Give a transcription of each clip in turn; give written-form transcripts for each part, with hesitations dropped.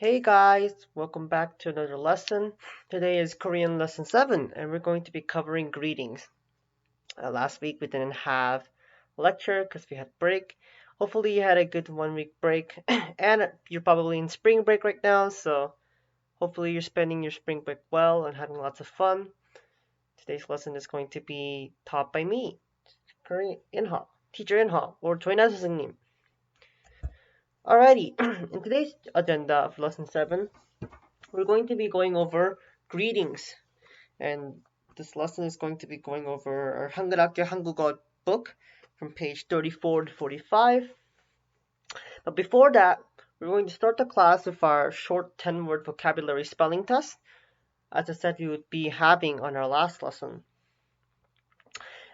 Hey guys, welcome back to another lesson. Today is Korean lesson 7 and we're going to be covering greetings. Last week we didn't have a lecture because we had break. Hopefully you had a good 1 week break and you're probably in spring break right now, so hopefully you're spending your spring break well and having lots of fun. Today's lesson is going to be taught by me, Korean In Ha, teacher In Ha, or 조인아 선생님. Alrighty, in today's agenda of lesson 7, we're going to be going over greetings, and this lesson is going to be going over our 한글학교 한국어 book from page 34 to 45. But before that, we're going to start the class with our short 10-word vocabulary spelling test, as I said we would be having on our last lesson.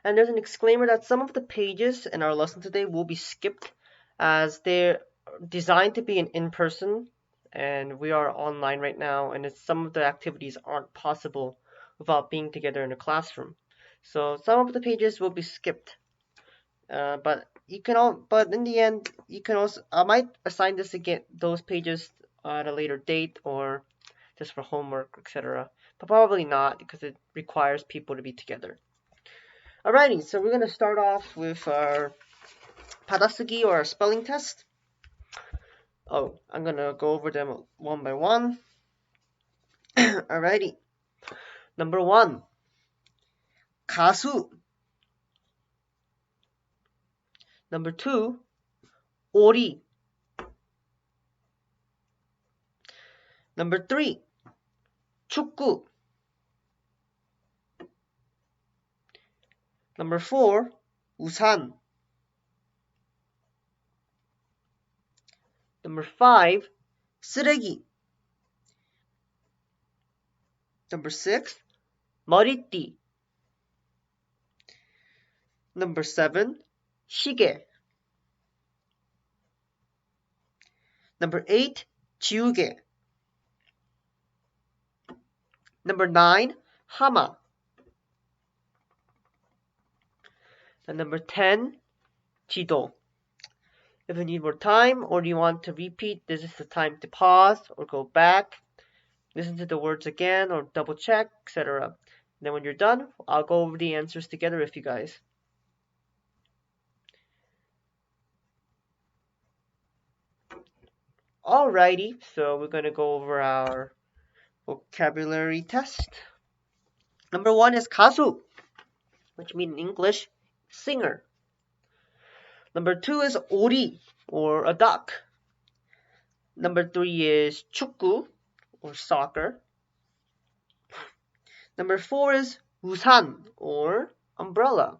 And there's an disclaimer that some of the pages in our lesson today will be skipped, as they're designed to be an in-person, and we are online right now, and some of the activities aren't possible without being together in a classroom. So some of the pages will be skipped, but in the end, you can also I might assign this again those pages at a later date or just for homework, etc. But probably not because it requires people to be together. Alrighty, so we're gonna start off with our 받아쓰기 or our spelling test. Oh, I'm gonna go over them one by one. Alrighty. Number 1, 가수. Number 2, 오리. Number 3, 축구. Number 4, 우산. Number 5, 쓰레기. Number 6, 머리띠. Number 7, 시계. Number 8, 지우개. Number 9, 하마. And number 10, 지도. If you need more time or you want to repeat, this is the time to pause or go back, listen to the words again or double check, etc. Then when you're done, I'll go over the answers together with you guys. Alrighty, so we're going to go over our vocabulary test. Number 1 is 가수, which means in English, singer. Number 2 is 오리, or a duck. Number 3 is 축구, or soccer. Number 4 is 우산, or umbrella.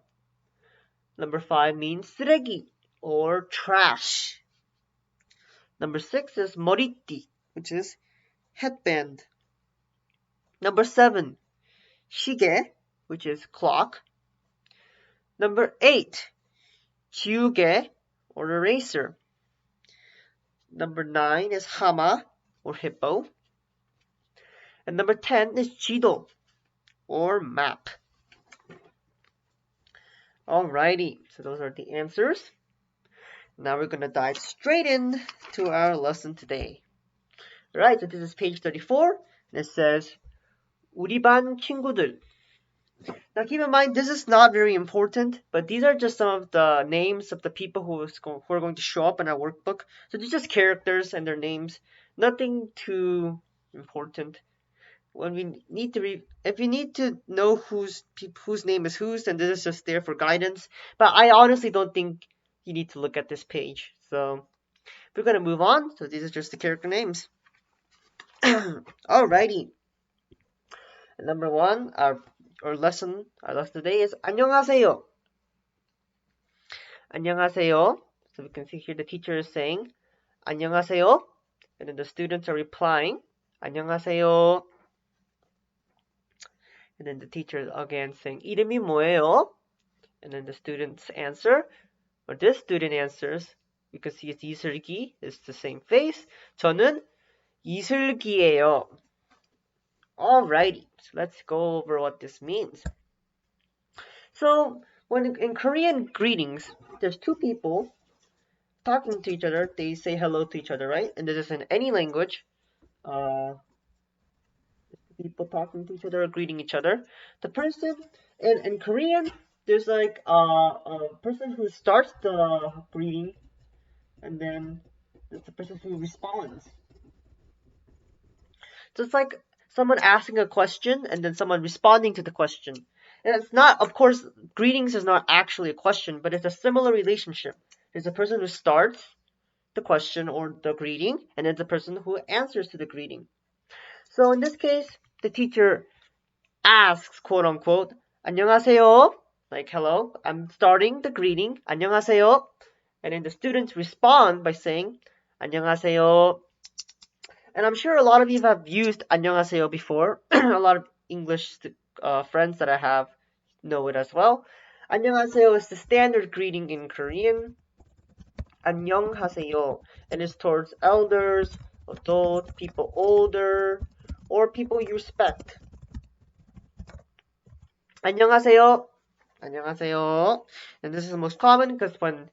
Number 5 means 쓰레기, or trash. Number 6 is 머리띠, which is headband. Number 7, 시계, which is clock. Number 8, 지우개, or eraser. Number 9 is 하마, or hippo. And number 10 is 지도, or map. Alrighty, so those are the answers. Now we're going to dive straight in to our lesson today. Alright, so this is page 34, and it says 우리 반 친구들. Now keep in mind, this is not very important, but these are just some of the names of the people who are going to show up in our workbook. So these are just characters and their names, nothing too important. When we need to if you need to know whose name is whose, then this is just there for guidance. But I honestly don't think you need to look at this page. So we're gonna move on. So these are just the character names. Alrighty. Number 1, our lesson today is 안녕하세요. 안녕하세요. So we can see here the teacher is saying 안녕하세요, and then the students are replying 안녕하세요. And then the teacher again saying 이름이 뭐예요? And then the students answer, or this student answers, you can see it's 이슬기, it's the same face. 저는 이슬기예요. Alrighty, so let's go over what this means. So when in Korean greetings, there's two people talking to each other. They say hello to each other, right? And this is in any language. people talking to each other, greeting each other. The person in Korean, there's like a person who starts the greeting, and then there's the person who responds. So it's like someone asking a question and then someone responding to the question. And it's not, of course, greetings is not actually a question, but it's a similar relationship. There's a person who starts the question or the greeting, and then the person who answers to the greeting. So in this case, the teacher asks, quote unquote, 안녕하세요, like hello, I'm starting the greeting, 안녕하세요, and then the students respond by saying 안녕하세요. And I'm sure a lot of you have used 안녕하세요 before. A lot of English friends that I have know it as well. 안녕하세요 is the standard greeting in Korean. 안녕하세요, and it's towards elders, adults, people older, or people you respect. 안녕하세요. 안녕하세요. And this is the most common because when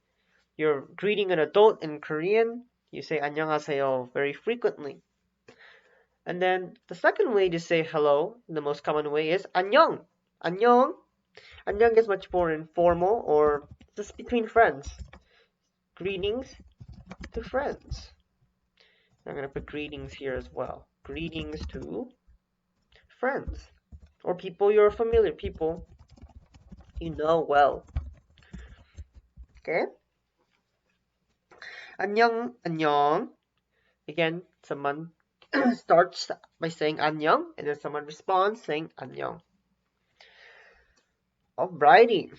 you're greeting an adult in Korean, you say 안녕하세요 very frequently. And then the second way to say hello, the most common way is 안녕. 안녕. 안녕 is much more informal or just between friends. Greetings to friends. I'm going to put greetings here as well. Greetings to friends or people you're familiar, people you know well. Okay? 안녕, 안녕. Again, someone starts by saying 안녕, and then someone responds saying 안녕. Alrighty.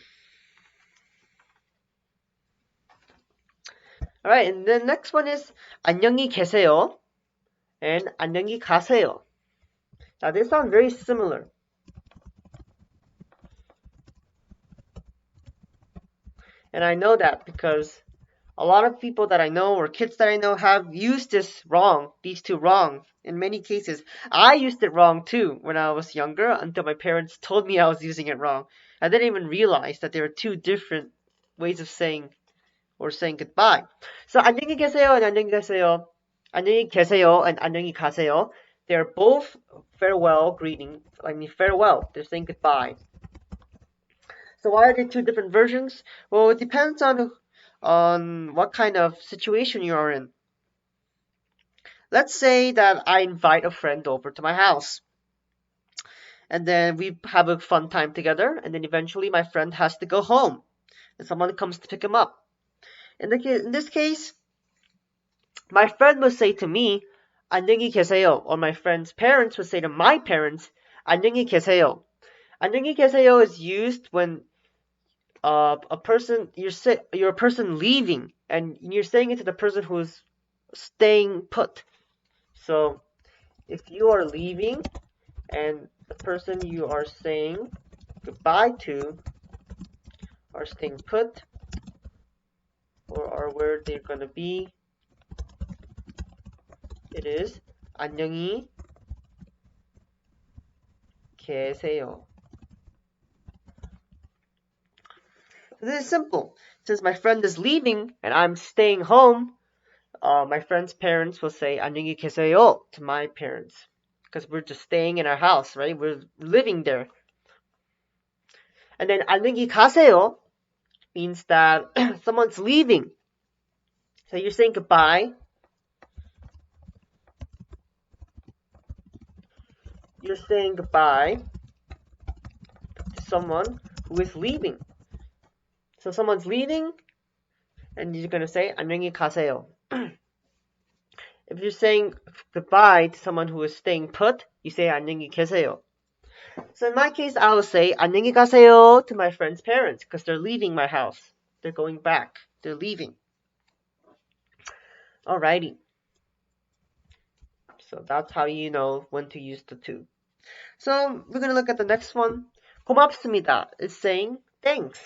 Alright, and the next one is 안녕히 계세요 and 안녕히 가세요. Now they sound very similar. And I know that because a lot of people that I know or kids that I know have used this wrong, these two wrong in many cases. I used it wrong too when I was younger until my parents told me I was using it wrong. I didn't even realize that there are two different ways of saying or saying goodbye. So 안녕히 계세요 and 안녕히 가세요. 안녕히 계세요 and 안녕히 가세요. They're both farewell greeting. I mean farewell. They're saying goodbye. So why are there two different versions? Well, it depends on what kind of situation you are in. Let's say that I invite a friend over to my house. And then we have a fun time together, and then eventually my friend has to go home. And someone comes to pick him up. In this case, my friend would say to me, 안녕히 계세요. Or my friend's parents would say to my parents, 안녕히 계세요. 안녕히 계세요 is used when you're a person leaving, and you're saying it to the person who's staying put. So if you are leaving and the person you are saying goodbye to are staying put or are where they're gonna be, it is 안녕히 계세요. So this is simple. Since my friend is leaving and I'm staying home, my friend's parents will say 안녕히 계세요 to my parents because we're just staying in our house, right? We're living there. And then 안녕히 가세요 means that someone's leaving. So you're saying goodbye. You're saying goodbye to someone who is leaving. So someone's leaving, and you're gonna say 안녕히 가세요. If you're saying goodbye to someone who is staying put, you say 안녕히 계세요. So in my case, I will say 안녕히 가세요 to my friend's parents because they're leaving my house. They're going back. They're leaving. Alrighty. So that's how you know when to use the two. So we're gonna look at the next one. 고맙습니다 is saying thanks.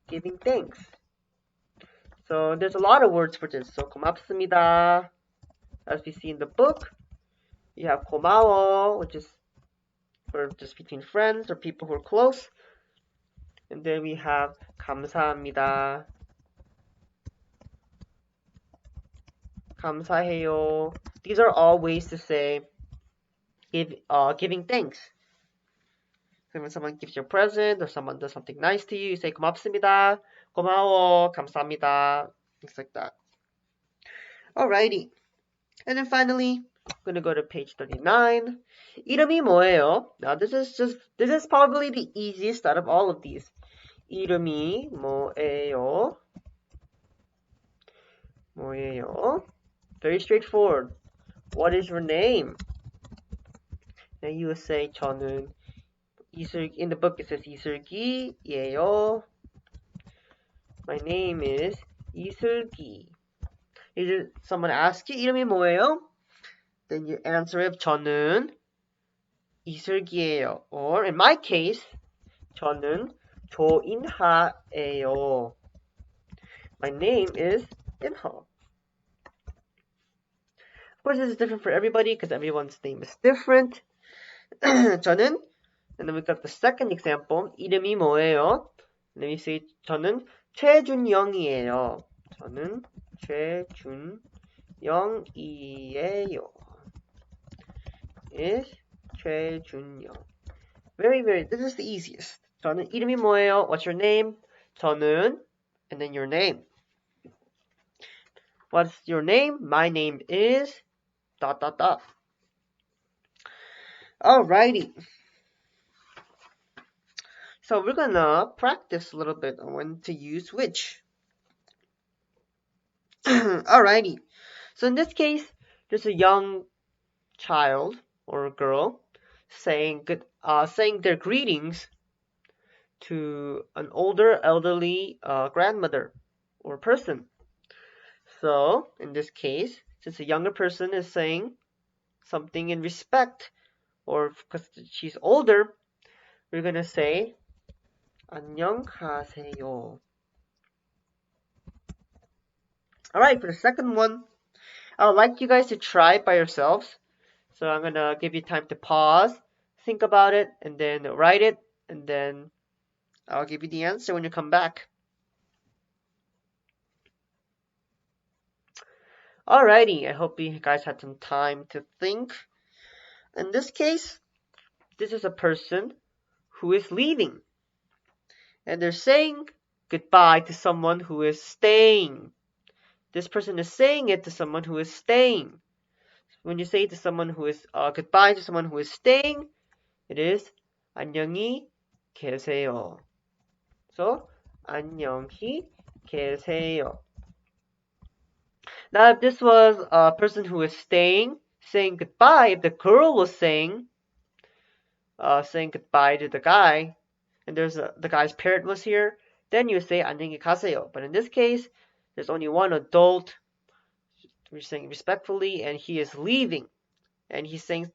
Giving thanks. So there's a lot of words for this. So 고맙습니다, as we see in the book. You have 고마워, which is for just between friends or people who are close. And then we have 감사합니다. 감사해요. These are all ways to say giving thanks. So when someone gives you a present or someone does something nice to you, you say 고맙습니다, 고마워, 감사합니다, things like that. Alrighty. And then finally, I'm gonna go to page 39. 이름이 뭐예요? Now this is probably the easiest out of all of these. 이름이 뭐예요? 뭐예요? Very straightforward. What is your name? And you will say 저는 이슬기. In the book it says 이슬기예요. My name is 이슬기. If someone asks you 이름이 뭐예요? Then you answer it 저는 이슬기예요. Or in my case, 저는 조인하예요. My name is In Ha. Of course, this is different for everybody because everyone's name is different. 저는, and then we've got the second example. 이름이 뭐예요? Let me say, 저는 최준영이에요. 저는 최준영이에요. Is 최준영. This is the easiest. 저는 이름이 뭐예요? What's your name? 저는, and then your name. What's your name? My name is ... Alrighty. So we're gonna practice a little bit on when to use which. Alrighty. So in this case, there's a young child or a girl saying their greetings to an older elderly grandmother or person. So in this case, since a younger person is saying something in respect or because she's older, we're gonna say 안녕하세요. Alright, for the second one, I would like you guys to try it by yourselves. So I'm gonna give you time to pause, think about it, and then write it, and then I'll give you the answer when you come back. Alrighty, I hope you guys had some time to think. In this case, this is a person who is leaving. And they're saying goodbye to someone who is staying. This person is saying it to someone who is staying. When you say to someone who is goodbye to someone who is staying, it is 안녕히 계세요. So 안녕히 계세요. Now, if this was a person who is staying, saying goodbye, if the girl was saying goodbye to the guy, and the guy's parent was here, then you say 안녕히 가세요. But in this case, there's only one adult. We're saying respectfully, and he is leaving, and he's saying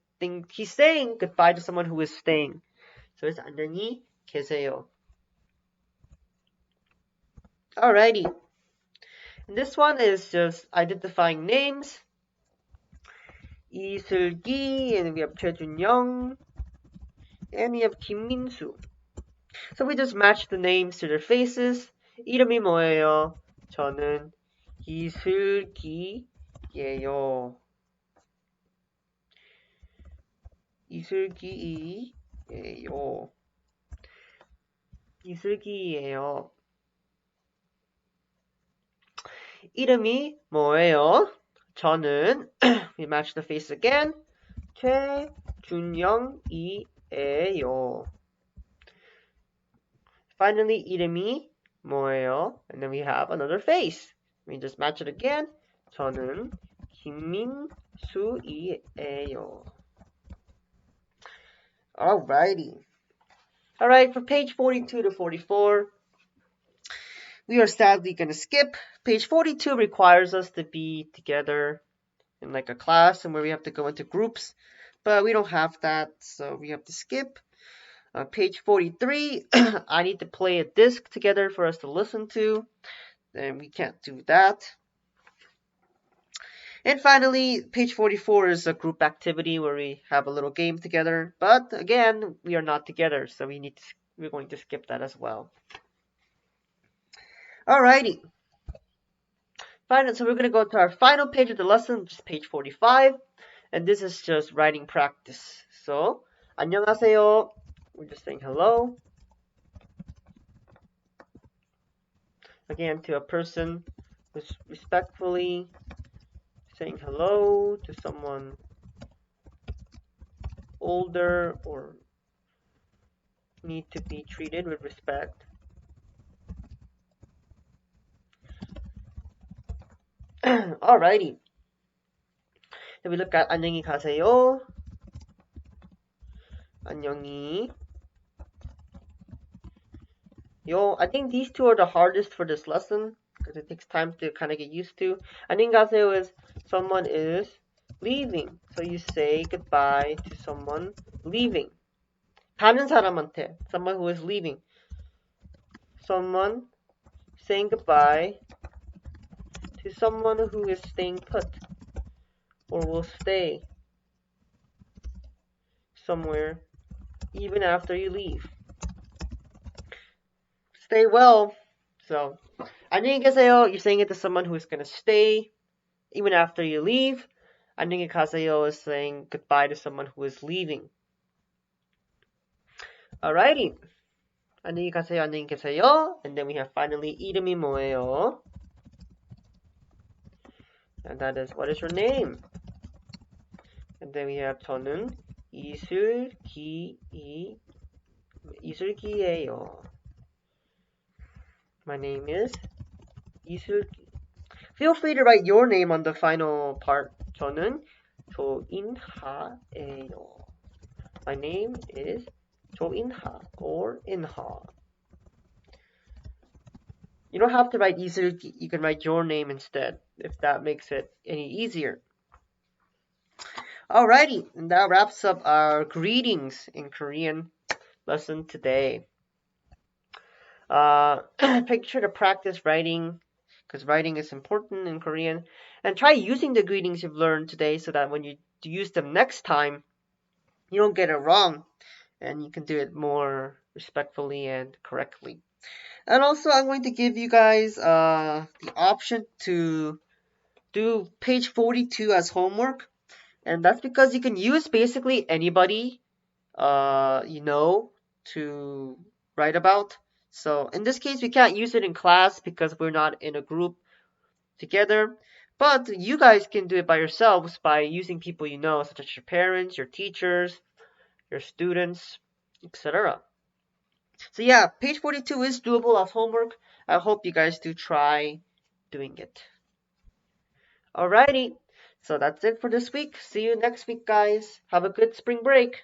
goodbye to someone who is staying. So it's 안녕히 계세요. Alrighty. And this one is just identifying names. 이슬기, and we have 최준영, and we have 김민수. So we just match the names to their faces. 이름이 뭐예요? 저는 이슬기예요. 이슬기예요. 이슬기예요. 이름이 뭐예요? 저는 we match the face again. 최준영이에요. Finally, 이름이 뭐예요? And then we have another face. We just match it again. 저는 김민수이에요. Alrighty. Alright, for page 42 to 44, we are sadly going to skip. Page 42 requires us to be together in like a class and where we have to go into groups, but we don't have that, so we have to skip. Page 43, I need to play a disc together for us to listen to, and we can't do that. And finally, page 44 is a group activity where we have a little game together, but again, we are not together, so we're going to skip that as well. Alrighty. So we're going to go to our final page of the lesson, which is page 45. And this is just writing practice. So, 안녕하세요. We're just saying hello. Again, to a person who's respectfully saying hello to someone older or need to be treated with respect. Alrighty. Then we look at 안녕히 가세요. 안녕히. I think these two are the hardest for this lesson because it takes time to kind of get used to. 안녕히 가세요 is someone is leaving. So you say goodbye to someone leaving. 가는 사람한테, someone who is leaving. Someone saying goodbye to someone who is staying put or will stay somewhere even after you leave. Stay well. So, 안녕히 계세요, you're saying it to someone who is going to stay even after you leave. 안녕히 가세요 is saying goodbye to someone who is leaving. Alrighty. 안녕히 가세요, 안녕히 계세요. And then we have finally 이름이 뭐예요? And that is, what is your name? And then we have 저는 이슬기예요. My name is 이슬기. Feel free to write your name on the final part. 저는 조인하예요. My name is 조인하 or 인하. You don't have to write 이슬기. You can write your name instead if that makes it any easier. Alrighty, and that wraps up our greetings in Korean lesson today. Make sure to practice writing because writing is important in Korean, and try using the greetings you've learned today so that when you use them next time, you don't get it wrong and you can do it more respectfully and correctly. And also, I'm going to give you guys the option to do page 42 as homework, and that's because you can use basically anybody you know to write about. So in this case, we can't use it in class because we're not in a group together. But you guys can do it by yourselves by using people you know, such as your parents, your teachers, your students, etc. So yeah, page 42 is doable as homework. I hope you guys do try doing it. Alrighty, so that's it for this week. See you next week, guys. Have a good spring break.